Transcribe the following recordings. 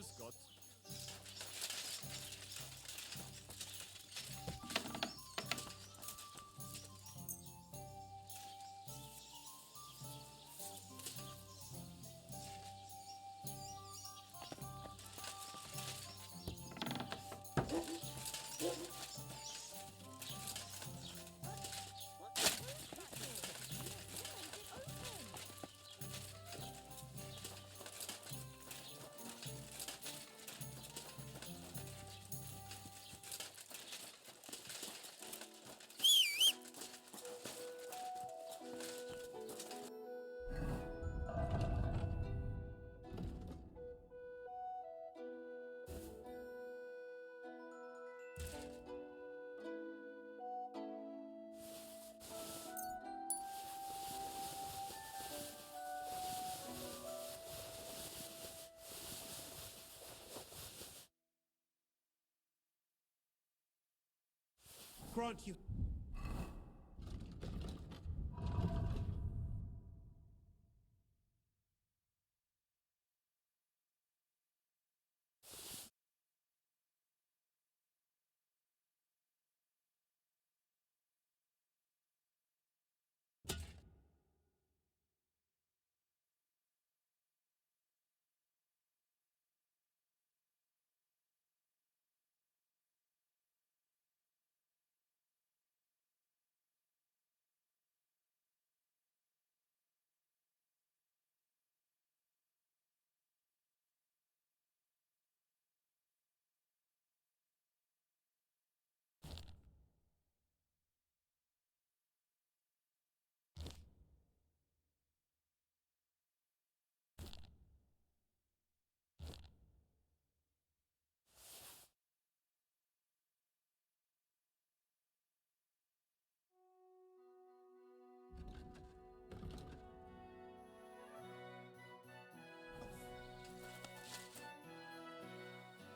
Grüß Gott. Grant you.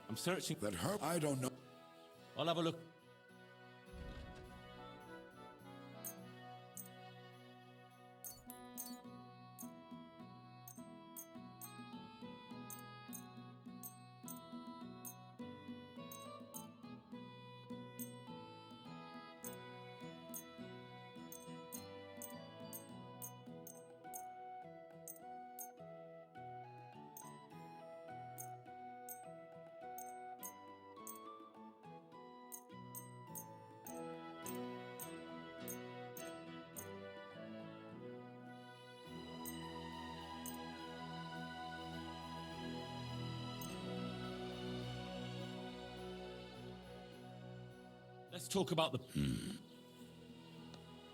I'm searching. That herb, I don't know. I'll have a look. Let's talk about the...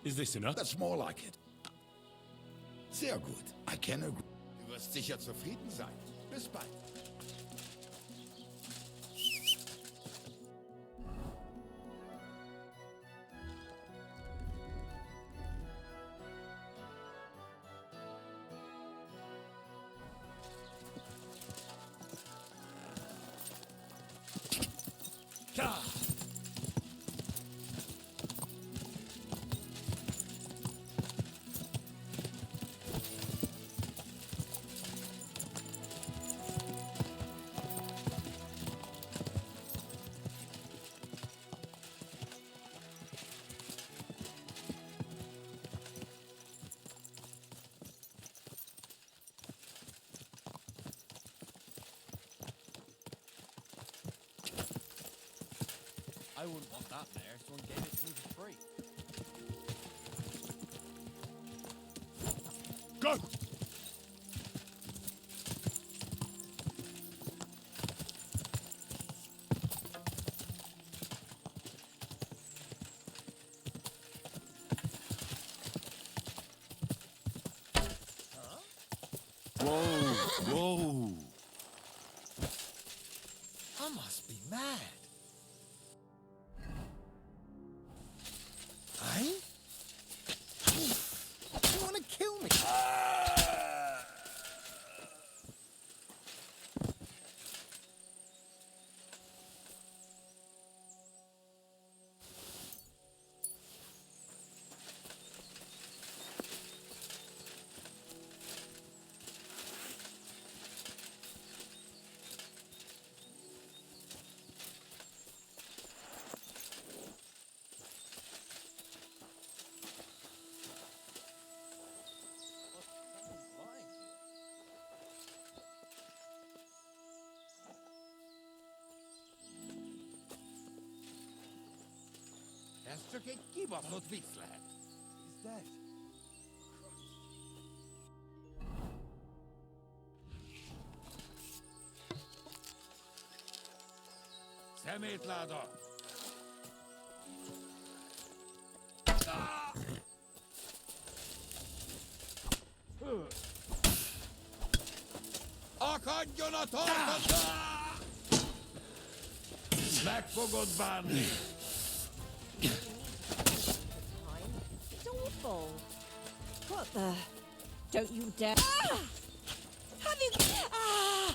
Is this enough? That's more like it. Sehr gut. I can agree. Du wirst sicher zufrieden sein. Bis bald. Ah! I wouldn't want that there. Someone gave it to me for free. Go! Whoa, whoa. I must be mad. I? You want to kill me? ezt csak egy kibaszott vicc lehet. He's dead. Szemétláda! Akadjon a torkot! Meg fogod bánni! It's awful. What the? Don't you dare! Ah! Have you? Ah!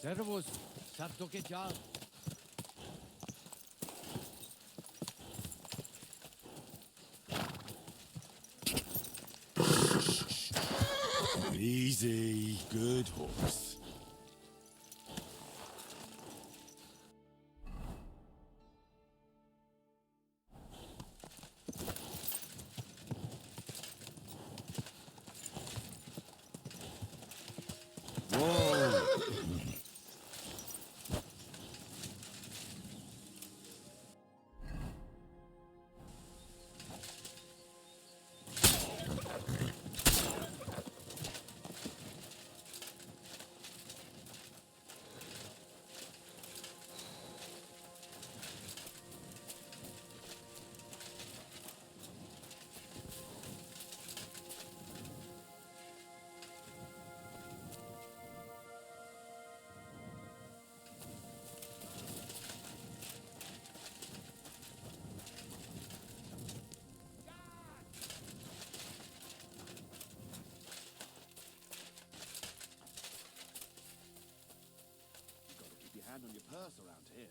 Servus, Sartokejan. Easy, good horse. Hand on your purse around here.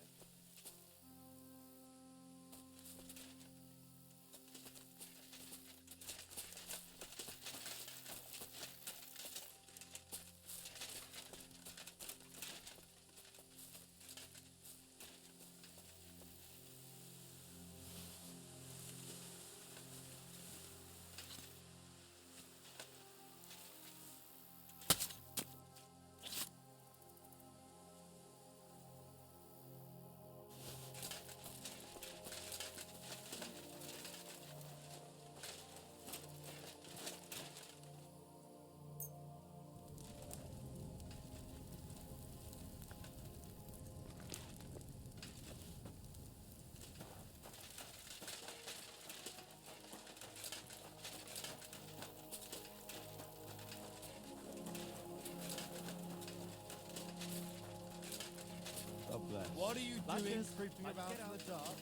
God bless. What are you Like doing this, creeping I'd about get in out. the dark?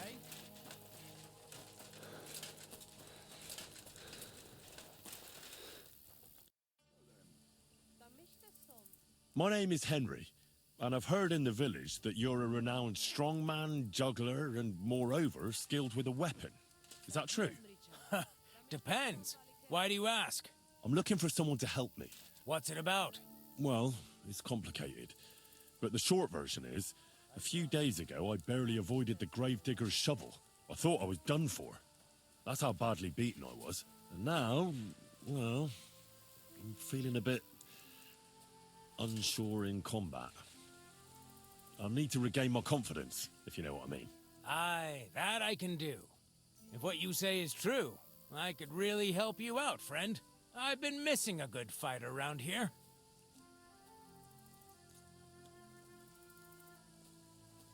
Hey? My name is Henry, and I've heard in the village that you're a renowned strongman, juggler, and moreover, skilled with a weapon. Is that true? Depends. Why do you ask? I'm looking for someone to help me. What's it about? Well, it's complicated. But the short version is, A few days ago, I barely avoided the gravedigger's shovel. I thought I was done for. That's how badly beaten I was. And now, well, I'm feeling a bit unsure in combat. I'll need to regain my confidence, if you know what I mean. Aye, that I can do. If what you say is true, I could really help you out, friend. I've been missing a good fight around here.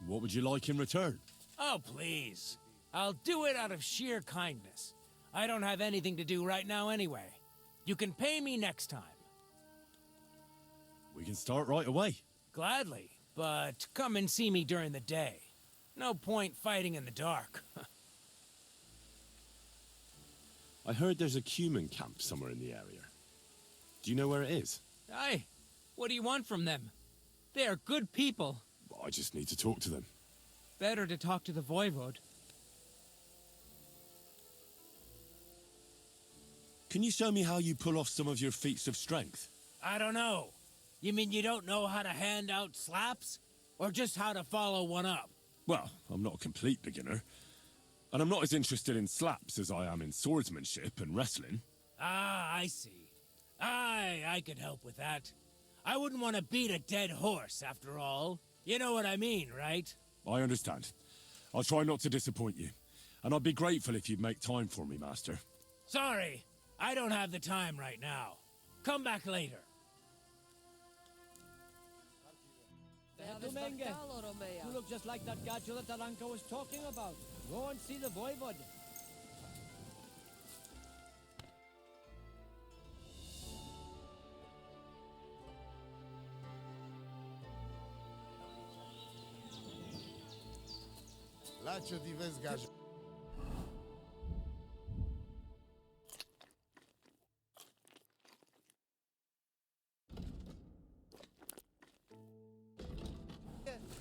What would you like in return? Oh, please. I'll do it out of sheer kindness. I don't have anything to do right now anyway. You can pay me next time. We can start right away. Gladly, but come and see me during the day. No point fighting in the dark. I heard there's a cumin camp somewhere in the area. Do you know where it is? Aye. What do you want from them? They are good people. I just need to talk to them. Better to talk to the voivode. Can you show me how you pull off some of your feats of strength? I don't know. You mean you don't know how to hand out slaps? Or just how to follow one up? Well, I'm not a complete beginner. And I'm not as interested in slaps as I am in swordsmanship and wrestling. Ah, I see. Aye, I could help with that. I wouldn't want to beat a dead horse, after all. You know what I mean, right? I understand. I'll try not to disappoint you. And I'd be grateful if you'd make time for me, Master. Sorry, I don't have the time right now. Come back later. Domenge, you look just like that gadget that Taranka was talking about. Go and see the voivode. Là, ce divers gaj.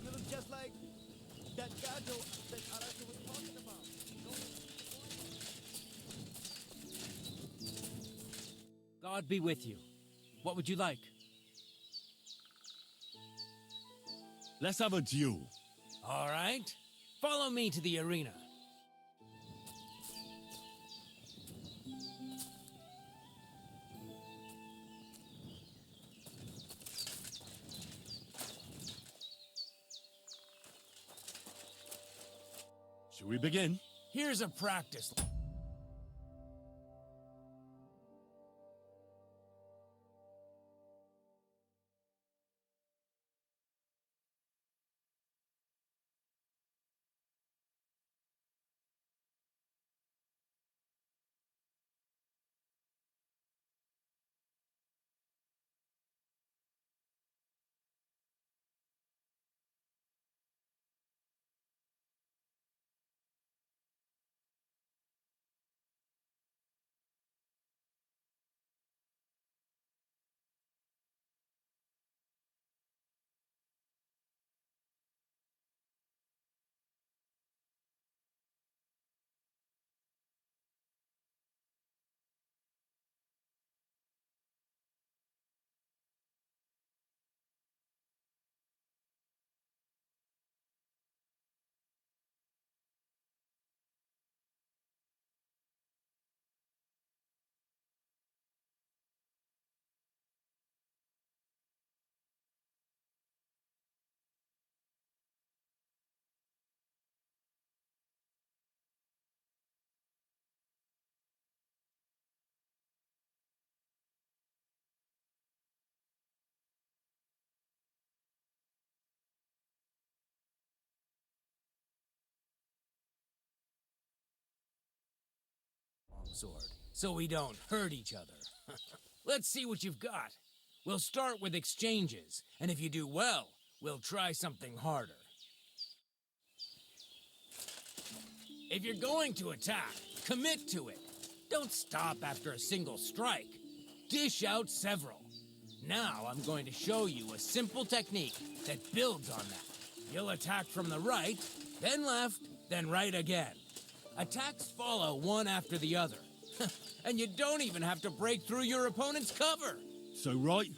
You look just like that gadget that Taranka was talking about. God be with you. What would you like? Let's have a duel. All right. Follow me to the arena. Shall we begin? Here's a practice. Sword, so we don't hurt each other. Let's see what you've got. We'll start with exchanges, and if you do well, we'll try something harder. If you're going to attack, commit to it. Don't stop after a single strike. Dish out several. Now I'm going to show you a simple technique that builds on that. You'll attack from the right, then left, then right again. Attacks follow one after the other. And you don't even have to break through your opponent's cover. So right,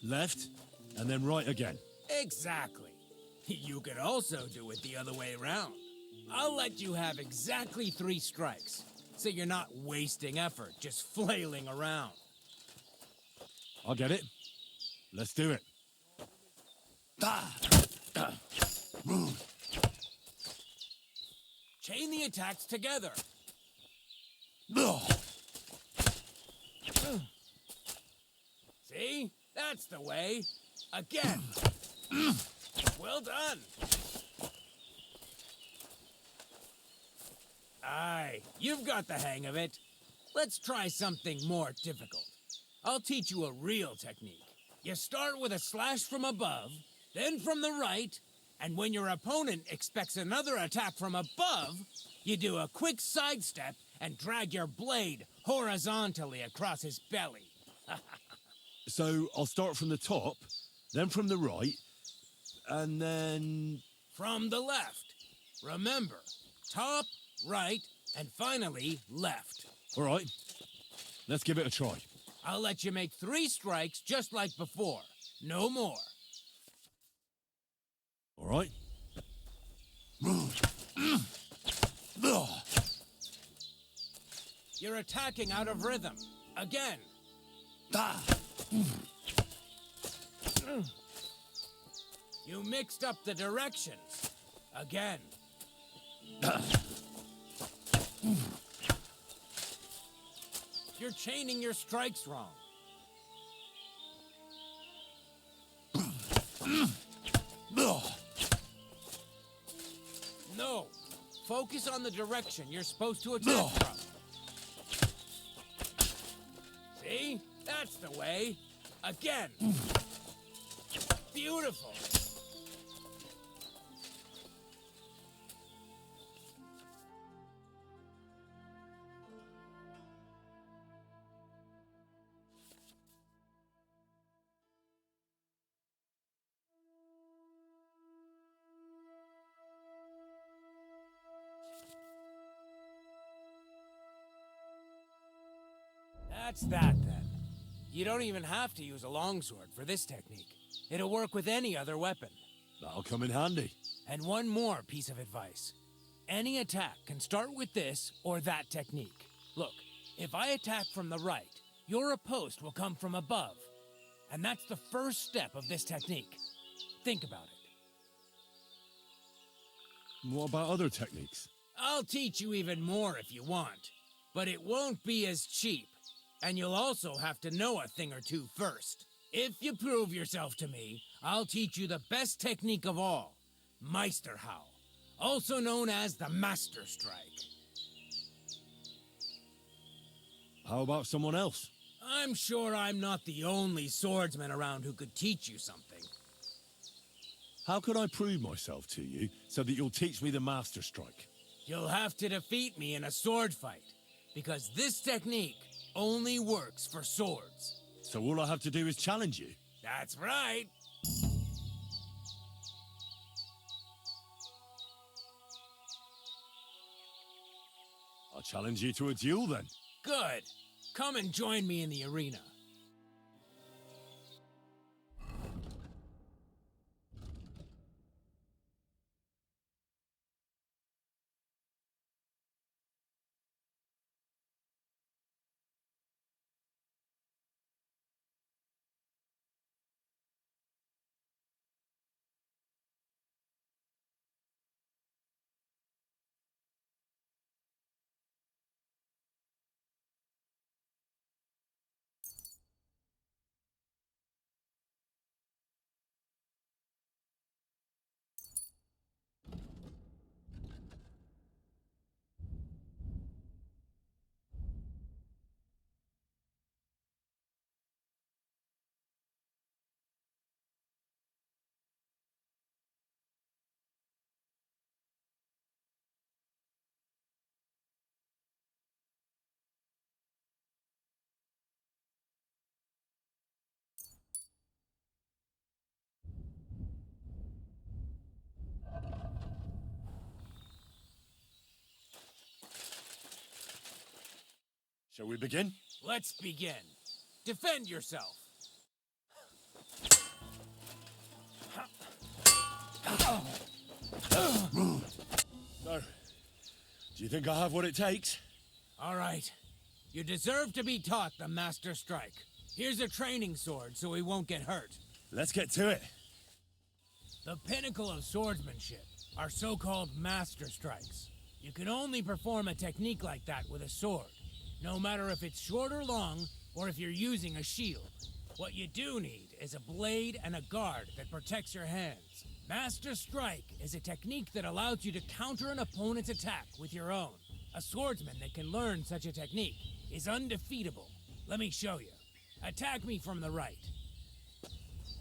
left, and then right again. Exactly. You could also do it the other way around. I'll let you have exactly 3 strikes, so you're not wasting effort just flailing around. I get it. Let's do it. Chain the attacks together. See? That's the way. Again. Well done. Aye, you've got the hang of it. Let's try something more difficult. I'll teach you a real technique. You start with a slash from above, then from the right, and when your opponent expects another attack from above, you do a quick sidestep and drag your blade horizontally across his belly. So I'll start from the top, then from the right, and then... From the left. Remember, top, right, and finally left. All right, let's give it a try. I'll let you make 3 strikes just like before. No more. All right. You're attacking out of rhythm. Again. You mixed up the directions. Again. You're chaining your strikes wrong. No. Focus on the direction you're supposed to attack from. See? That's the way. Again. Beautiful. That's that, then. You don't even have to use a longsword for this technique. It'll work with any other weapon. That'll come in handy. And one more piece of advice. Any attack can start with this or that technique. Look, if I attack from the right, your riposte will come from above. And that's the first step of this technique. Think about it. What about other techniques? I'll teach you even more if you want. But it won't be as cheap. And you'll also have to know a thing or two first. If you prove yourself to me, I'll teach you the best technique of all, Meisterhau, also known as the Master Strike. How about someone else? I'm sure I'm not the only swordsman around who could teach you something. How could I prove myself to you so that you'll teach me the Master Strike? You'll have to defeat me in a sword fight, because this technique only works for swords. So all I have to do is challenge you? That's right. I'll challenge you to a duel then. Good. Come and join me in the arena. Shall we begin? Let's begin. Defend yourself. So, do you think I have what it takes? All right. You deserve to be taught the Master Strike. Here's a training sword so he won't get hurt. Let's get to it. The pinnacle of swordsmanship are so-called Master Strikes. You can only perform a technique like that with a sword, no matter if it's short or long, or if you're using a shield. What you do need is a blade and a guard that protects your hands. Master Strike is a technique that allows you to counter an opponent's attack with your own. A swordsman that can learn such a technique is undefeatable. Let me show you. Attack me from the right.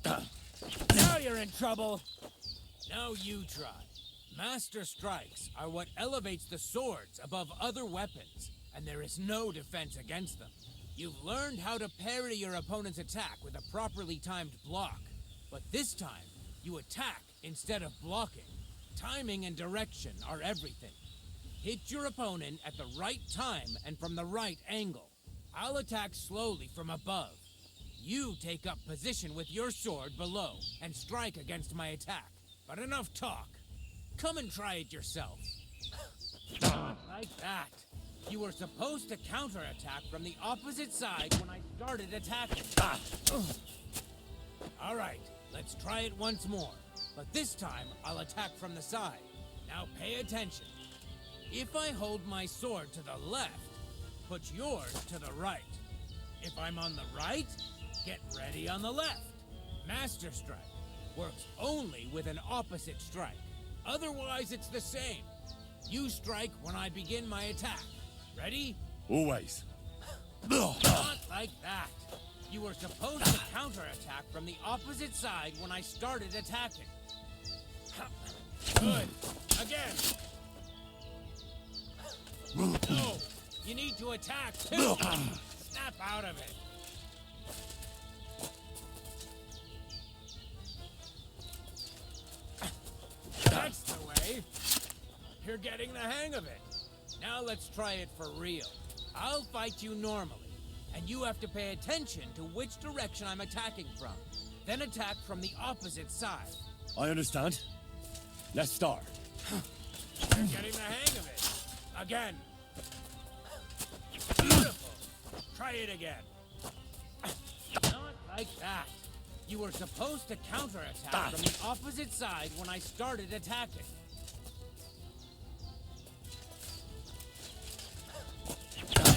Now you're in trouble. Now you try. Master Strikes are what elevates the swords above other weapons, and there is no defense against them. You've learned how to parry your opponent's attack with a properly timed block, but this time, you attack instead of blocking. Timing and direction are everything. Hit your opponent at the right time and from the right angle. I'll attack slowly from above. You take up position with your sword below and strike against my attack. But enough talk. Come and try it yourself. Like that. You were supposed to counterattack from the opposite side when I started attacking. All right, let's try it once more. But this time, I'll attack from the side. Now pay attention. If I hold my sword to the left, put yours to the right. If I'm on the right, get ready on the left. Master Strike works only with an opposite strike. Otherwise, it's the same. You strike when I begin my attack. Ready? Always. Not like that. You were supposed to counterattack from the opposite side when I started attacking. Good. Again. No, you need to attack too. Snap out of it. That's the way. You're getting the hang of it. Now let's try it for real. I'll fight you normally, and you have to pay attention to which direction I'm attacking from. Then attack from the opposite side. I understand. Let's start. You're getting the hang of it. Again. Beautiful. Try it again. Not like that. You were supposed to counterattack from the opposite side when I started attacking.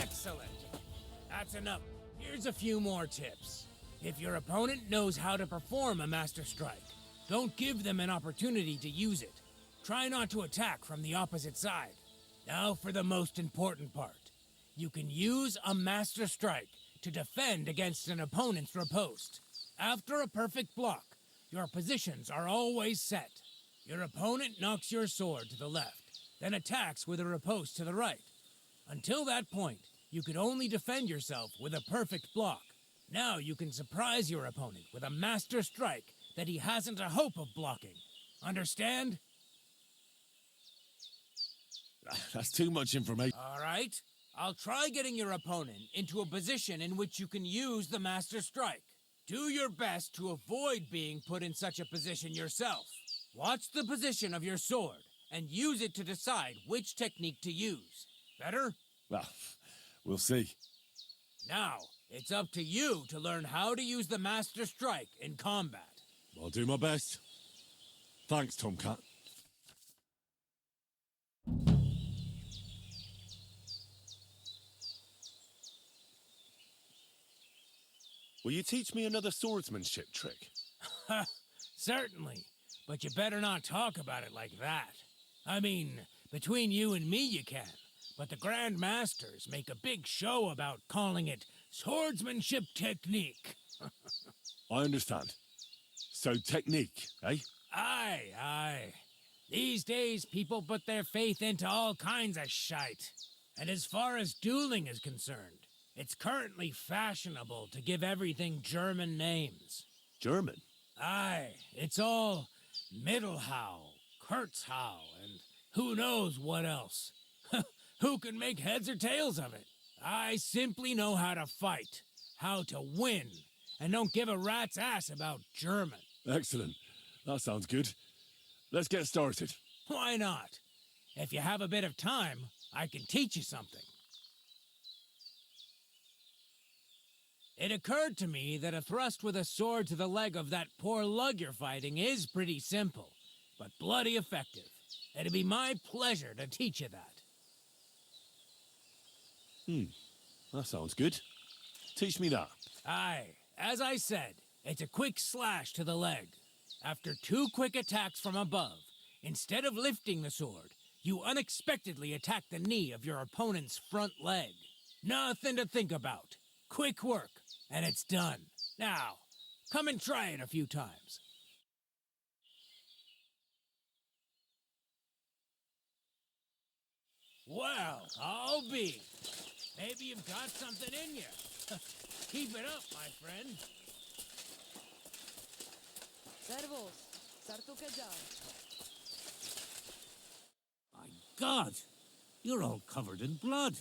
Excellent. That's enough. Here's a few more tips. If your opponent knows how to perform a Master Strike, don't give them an opportunity to use it. Try not to attack from the opposite side. Now for the most important part. You can use a Master Strike to defend against an opponent's riposte. After a perfect block, your positions are always set. Your opponent knocks your sword to the left, then attacks with a riposte to the right. Until that point, you could only defend yourself with a perfect block. Now you can surprise your opponent with a Master Strike that he hasn't a hope of blocking. Understand? That's too much information. All right. I'll try getting your opponent into a position in which you can use the Master Strike. Do your best to avoid being put in such a position yourself. Watch the position of your sword and use it to decide which technique to use. Better? Well, we'll see. Now, it's up to you to learn how to use the Master Strike in combat. I'll do my best. Thanks, Tomcat. Will you teach me another swordsmanship trick? Certainly, but you better not talk about it like that. I mean, between you and me you can, but the Grand Masters make a big show about calling it swordsmanship technique. I understand. So technique, eh? Aye, aye. These days, people put their faith into all kinds of shite. And as far as dueling is concerned, it's currently fashionable to give everything German names. German? Aye, it's all Mittelhau, Kurzhau, and who knows what else. Who can make heads or tails of it? I simply know how to fight, how to win, and don't give a rat's ass about German. Excellent. That sounds good. let's get started. Why not? If you have a bit of time, I can teach you something. It occurred to me that a thrust with a sword to the leg of that poor lug you're fighting is pretty simple, but bloody effective. It'd be my pleasure to teach you that. That sounds good. Teach me that. Aye, as I said, it's a quick slash to the leg. After 2 quick attacks from above, instead of lifting the sword, you unexpectedly attack the knee of your opponent's front leg. Nothing to think about. Quick work, and it's done. Now, come and try it a few times. Well, I'll be. Maybe you've got something in you. Keep it up, my friend. Servus. Sartukeja. My God, you're all covered in blood.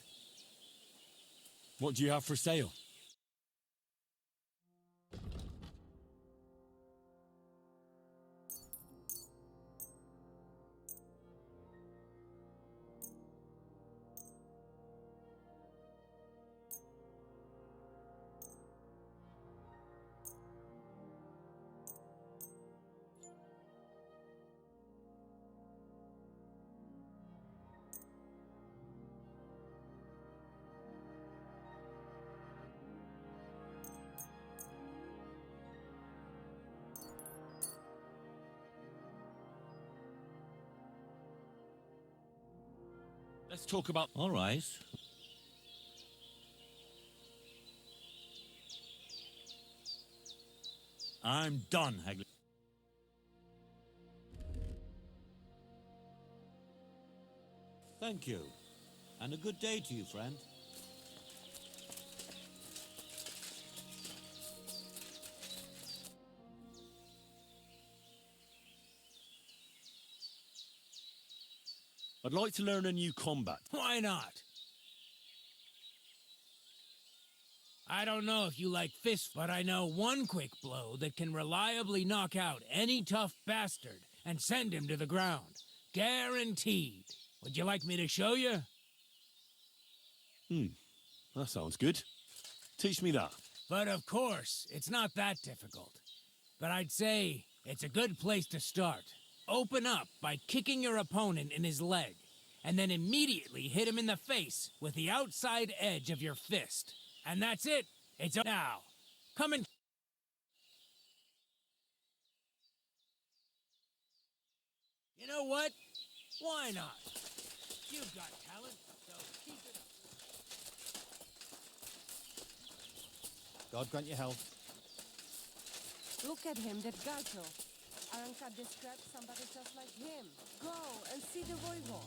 What do you have for sale? Let's talk about... All right. I'm done, Hagley. Thank you. And a good day to you, friend. I'd like to learn a new combat. Why not? I don't know if you like fists, but I know one quick blow that can reliably knock out any tough bastard and send him to the ground. Guaranteed. Would you like me to show you? That sounds good. Teach me that. But of course, it's not that difficult. But I'd say it's a good place to start. Open up by kicking your opponent in his leg, and then immediately hit him in the face with the outside edge of your fist. And that's it. It's now. Come and... You know what? Why not? You've got talent, so keep it up. God grant you health. Look at him, that gajo. Aranka described somebody just like him. Go and see the Voivo.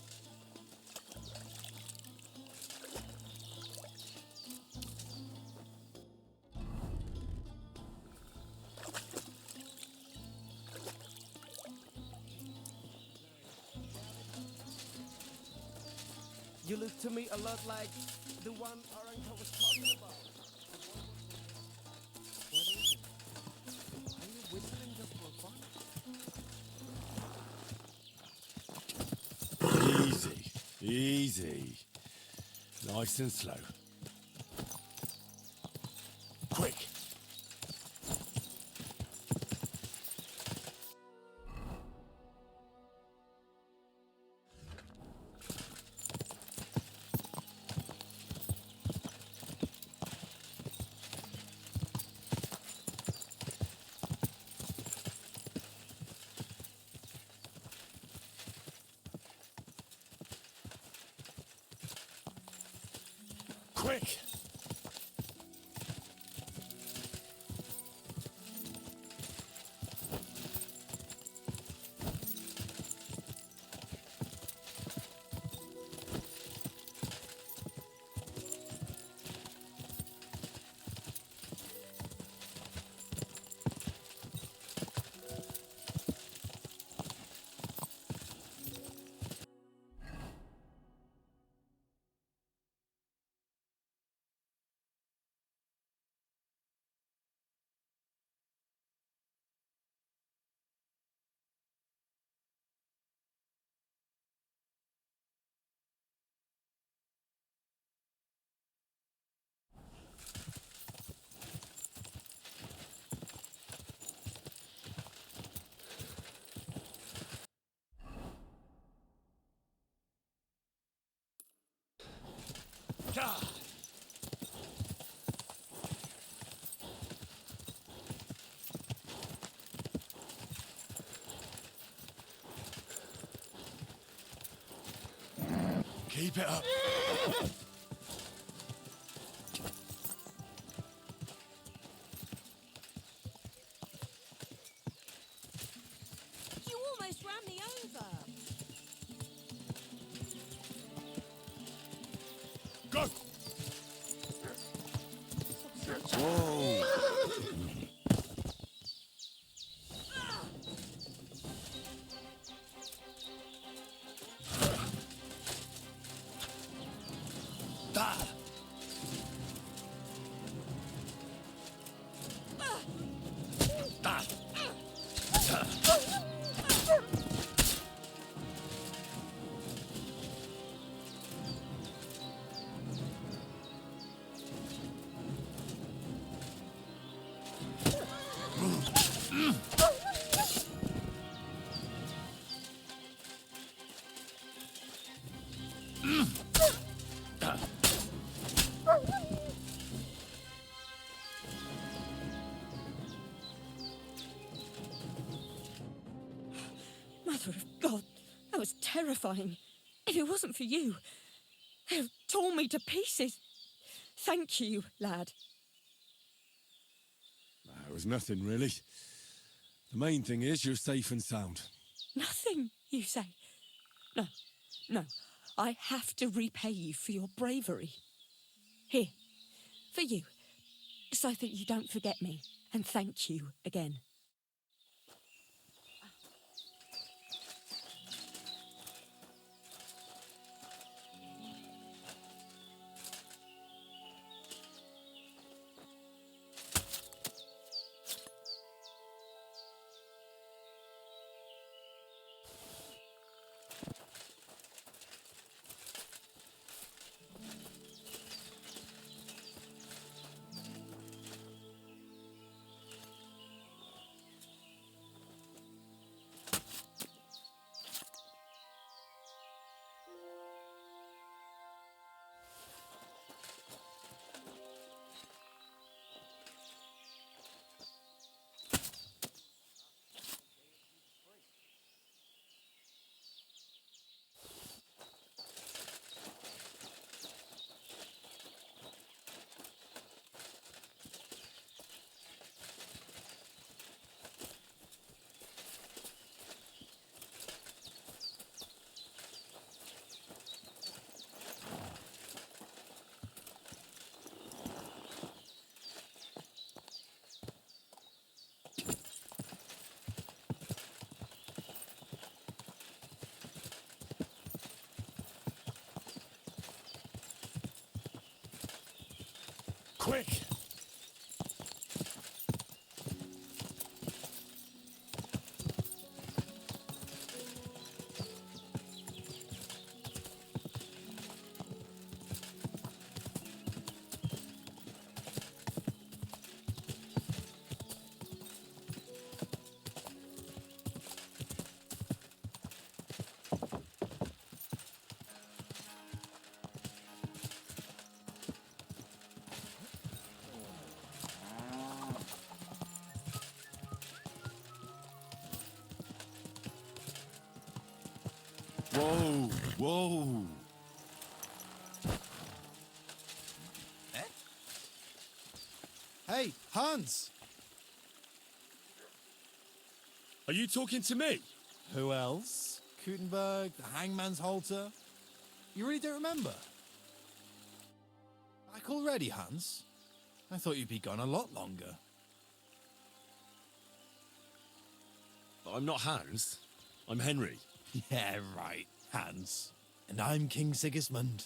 You look to me a lot like the one Aranka was talking about. What is it? Are you whistling just for fun? Easy. Easy. Nice and slow. Quick. Quick! Keep it up. You almost ran me over. Go! Whoa! Da! Da! Mother of God, that was terrifying. If it wasn't for you, they'd have torn me to pieces. Thank you, lad. It was nothing, really. The main thing is you're safe and sound. Nothing, you say? No, no. I have to repay you for your bravery. Here, for you, so that you don't forget me. And thank you again. Quick! Whoa! Whoa! Hey, Hans! Are you talking to me? Who else? Gutenberg, the Hangman's Halter? You really don't remember? Back already, Hans? I thought you'd be gone a lot longer. I'm not Hans. I'm Henry. Yeah, right, Hans. And I'm King Sigismund.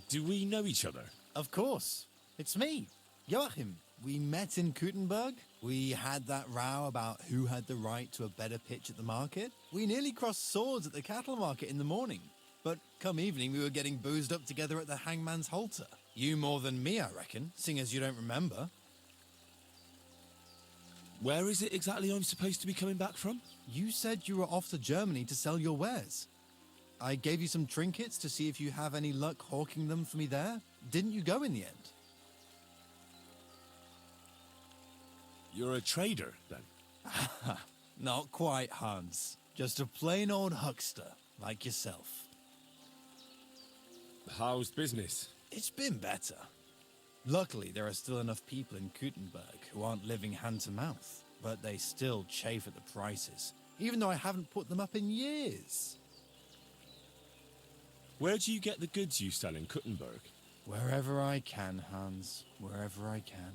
Do we know each other? Of course. It's me, Joachim. We met in Gutenberg. We had that row about who had the right to a better pitch at the market. We nearly crossed swords at the cattle market in the morning. But come evening, we were getting boozed up together at the Hangman's Halter. You more than me, I reckon, seeing as you don't remember. Where is it exactly I'm supposed to be coming back from? You said you were off to Germany to sell your wares. I gave you some trinkets to see if you have any luck hawking them for me there. Didn't you go in the end? You're a trader, then? Not quite, Hans. Just a plain old huckster, like yourself. How's business? It's been better. Luckily, there are still enough people in Gutenberg who aren't living hand to mouth, but they still chafe at the prices, even though I haven't put them up in years. Where do you get the goods you sell in Kuttenberg? Wherever I can, Hans. Wherever I can.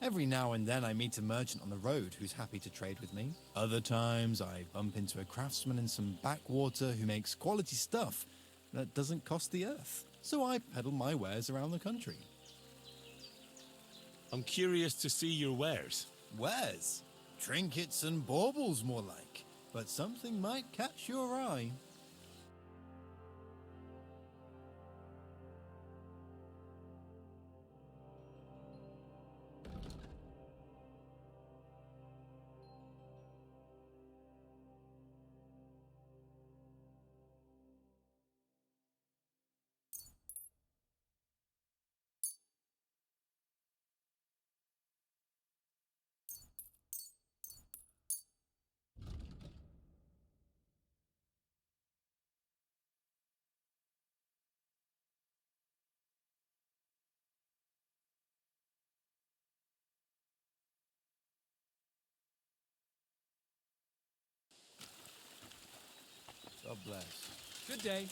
Every now and then I meet a merchant on the road who's happy to trade with me. Other times I bump into a craftsman in some backwater who makes quality stuff that doesn't cost the earth. So I peddle my wares around the country. I'm curious to see your wares. Wares? Trinkets and baubles, more like. But something might catch your eye. God bless. Good day.